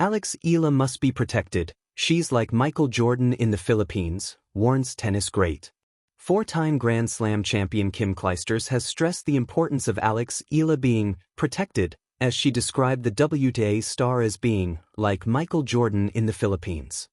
Eala must be protected. She's like Michael Jordan in the Philippines, warns tennis great. Four-time Grand Slam champion Kim Clijsters has stressed the importance of Eala being protected, as she described the WTA star as being like Michael Jordan in the Philippines.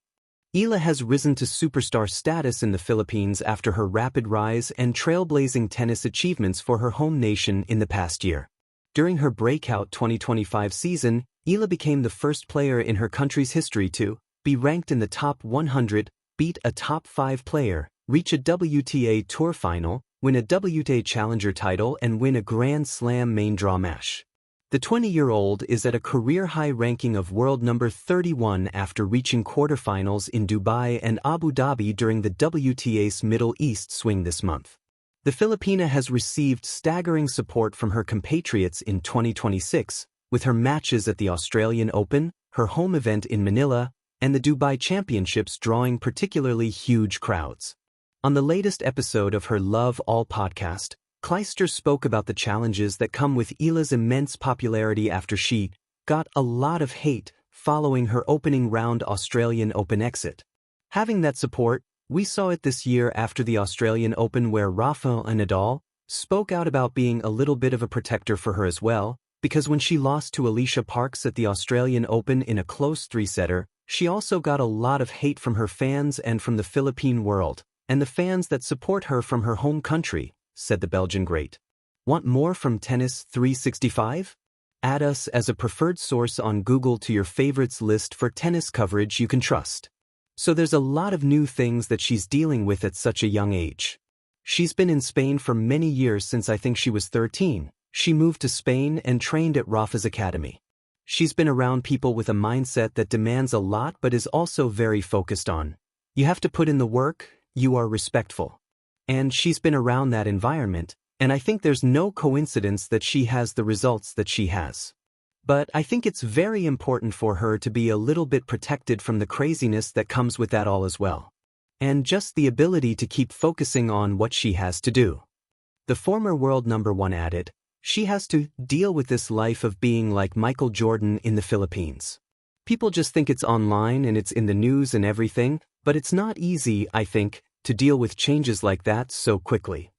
Eala has risen to superstar status in the Philippines after her rapid rise and trailblazing tennis achievements for her home nation in the past year. During her breakout 2025 season, Eala became the first player in her country's history to be ranked in the top 100, beat a top 5 player, reach a WTA Tour final, win a WTA Challenger title and win a Grand Slam main draw match. The 20-year-old is at a career-high ranking of world number 31 after reaching quarterfinals in Dubai and Abu Dhabi during the WTA's Middle East swing this month. The Filipina has received staggering support from her compatriots in 2026, with her matches at the Australian Open, her home event in Manila, and the Dubai Championships drawing particularly huge crowds. On the latest episode of her Love All podcast, Clijsters spoke about the challenges that come with Eala's immense popularity after she got a lot of hate following her opening round Australian Open exit. Having that support, we saw it this year after the Australian Open where Rafael Nadal spoke out about being a little bit of a protector for her as well, because when she lost to Alicia Parks at the Australian Open in a close three-setter, she also got a lot of hate from her fans and from the Philippine world, and the fans that support her from her home country, said the Belgian great. Want more from Tennis 365? Add us as a preferred source on Google to your favorites list for tennis coverage you can trust. So there's a lot of new things that she's dealing with at such a young age. She's been in Spain for many years since I think she was 13. She moved to Spain and trained at Rafa's academy. She's been around people with a mindset that demands a lot but is also very focused on. You have to put in the work, you are respectful. And she's been around that environment, and I think there's no coincidence that she has the results that she has. But I think it's very important for her to be a little bit protected from the craziness that comes with that all as well. And just the ability to keep focusing on what she has to do. The former world number one added, she has to deal with this life of being like Michael Jordan in the Philippines. People just think it's online and it's in the news and everything, but it's not easy, I think, to deal with changes like that so quickly.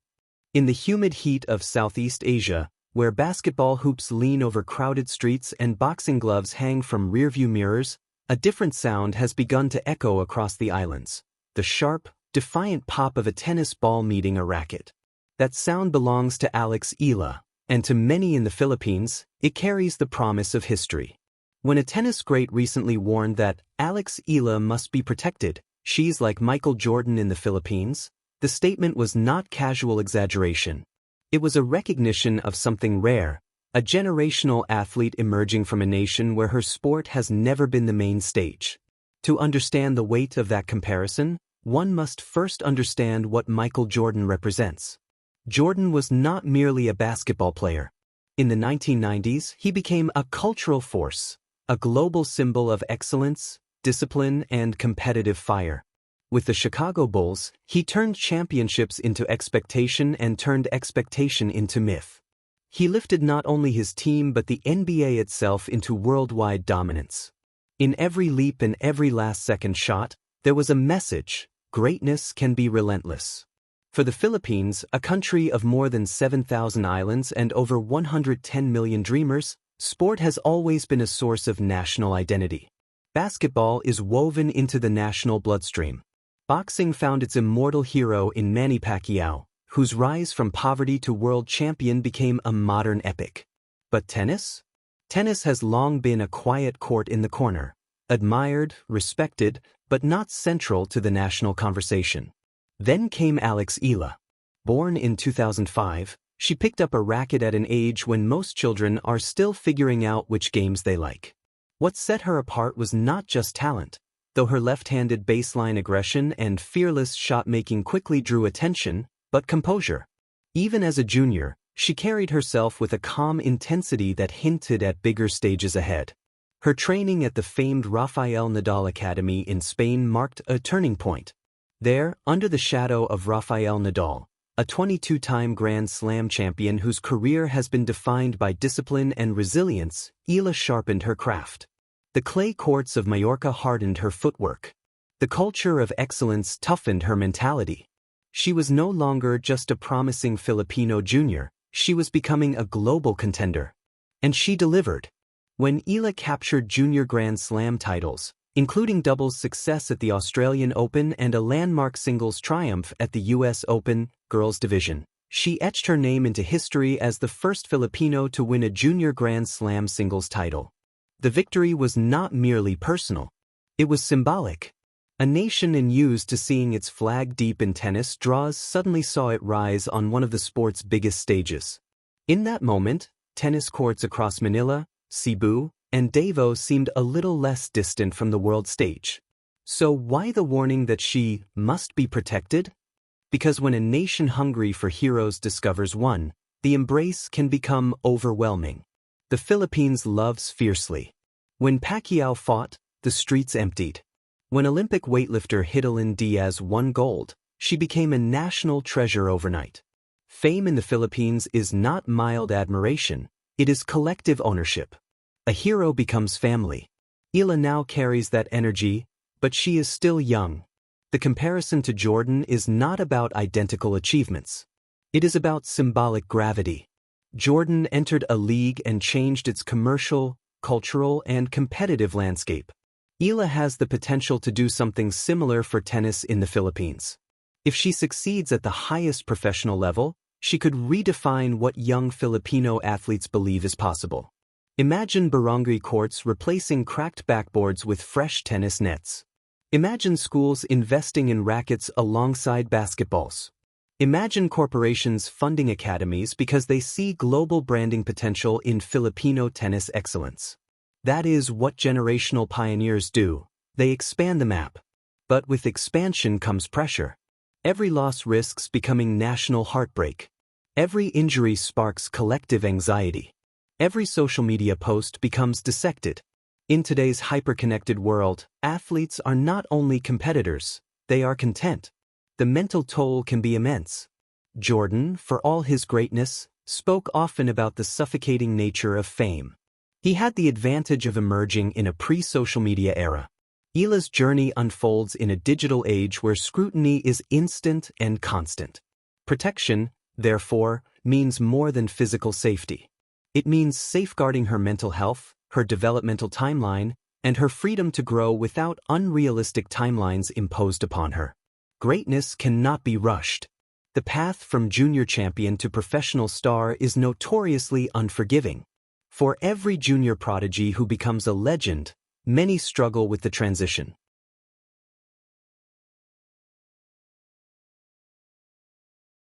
In the humid heat of Southeast Asia, where basketball hoops lean over crowded streets and boxing gloves hang from rearview mirrors, a different sound has begun to echo across the islands. The sharp, defiant pop of a tennis ball meeting a racket. That sound belongs to Eala, and to many in the Philippines, it carries the promise of history. When a tennis great recently warned that Eala must be protected, she's like Michael Jordan in the Philippines, the statement was not casual exaggeration. It was a recognition of something rare, a generational athlete emerging from a nation where her sport has never been the main stage. To understand the weight of that comparison, one must first understand what Michael Jordan represents. Jordan was not merely a basketball player. In the 1990s, he became a cultural force, a global symbol of excellence, discipline, and competitive fire. With the Chicago Bulls, he turned championships into expectation and turned expectation into myth. He lifted not only his team but the NBA itself into worldwide dominance. In every leap and every last-second shot, there was a message: greatness can be relentless. For the Philippines, a country of more than 7,000 islands and over 110 million dreamers, sport has always been a source of national identity. Basketball is woven into the national bloodstream. Boxing found its immortal hero in Manny Pacquiao, whose rise from poverty to world champion became a modern epic. But tennis? Tennis has long been a quiet court in the corner, admired, respected, but not central to the national conversation. Then came Eala. Born in 2005, she picked up a racket at an age when most children are still figuring out which games they like. What set her apart was not just talent, though her left-handed baseline aggression and fearless shot-making quickly drew attention, but composure. Even as a junior, she carried herself with a calm intensity that hinted at bigger stages ahead. Her training at the famed Rafael Nadal Academy in Spain marked a turning point. There, under the shadow of Rafael Nadal, a 22-time Grand Slam champion whose career has been defined by discipline and resilience, Eala sharpened her craft. The clay courts of Mallorca hardened her footwork. The culture of excellence toughened her mentality. She was no longer just a promising Filipino junior, she was becoming a global contender. And she delivered. When Eala captured junior Grand Slam titles, including doubles success at the Australian Open and a landmark singles triumph at the US Open girls division, she etched her name into history as the first Filipino to win a junior Grand Slam singles title. The victory was not merely personal. It was symbolic. A nation unused to seeing its flag deep in tennis draws suddenly saw it rise on one of the sport's biggest stages. In that moment, tennis courts across Manila, Cebu, and Davao seemed a little less distant from the world stage. So why the warning that she must be protected? Because when a nation hungry for heroes discovers one, the embrace can become overwhelming. The Philippines loves fiercely. When Pacquiao fought, the streets emptied. When Olympic weightlifter Hidilyn Diaz won gold, she became a national treasure overnight. Fame in the Philippines is not mild admiration, it is collective ownership. A hero becomes family. Eala now carries that energy, but she is still young. The comparison to Jordan is not about identical achievements. It is about symbolic gravity. Jordan entered a league and changed its commercial, cultural, and competitive landscape. Eala has the potential to do something similar for tennis in the Philippines. If she succeeds at the highest professional level, she could redefine what young Filipino athletes believe is possible. Imagine barangay courts replacing cracked backboards with fresh tennis nets. Imagine schools investing in rackets alongside basketballs. Imagine corporations funding academies because they see global branding potential in Filipino tennis excellence. That is what generational pioneers do. They expand the map. But with expansion comes pressure. Every loss risks becoming national heartbreak. Every injury sparks collective anxiety. Every social media post becomes dissected. In today's hyper-connected world, athletes are not only competitors, they are content. The mental toll can be immense. Jordan, for all his greatness, spoke often about the suffocating nature of fame. He had the advantage of emerging in a pre-social media era. Eala's journey unfolds in a digital age where scrutiny is instant and constant. Protection, therefore, means more than physical safety. It means safeguarding her mental health, her developmental timeline, and her freedom to grow without unrealistic timelines imposed upon her. Greatness cannot be rushed. The path from junior champion to professional star is notoriously unforgiving. For every junior prodigy who becomes a legend, many struggle with the transition.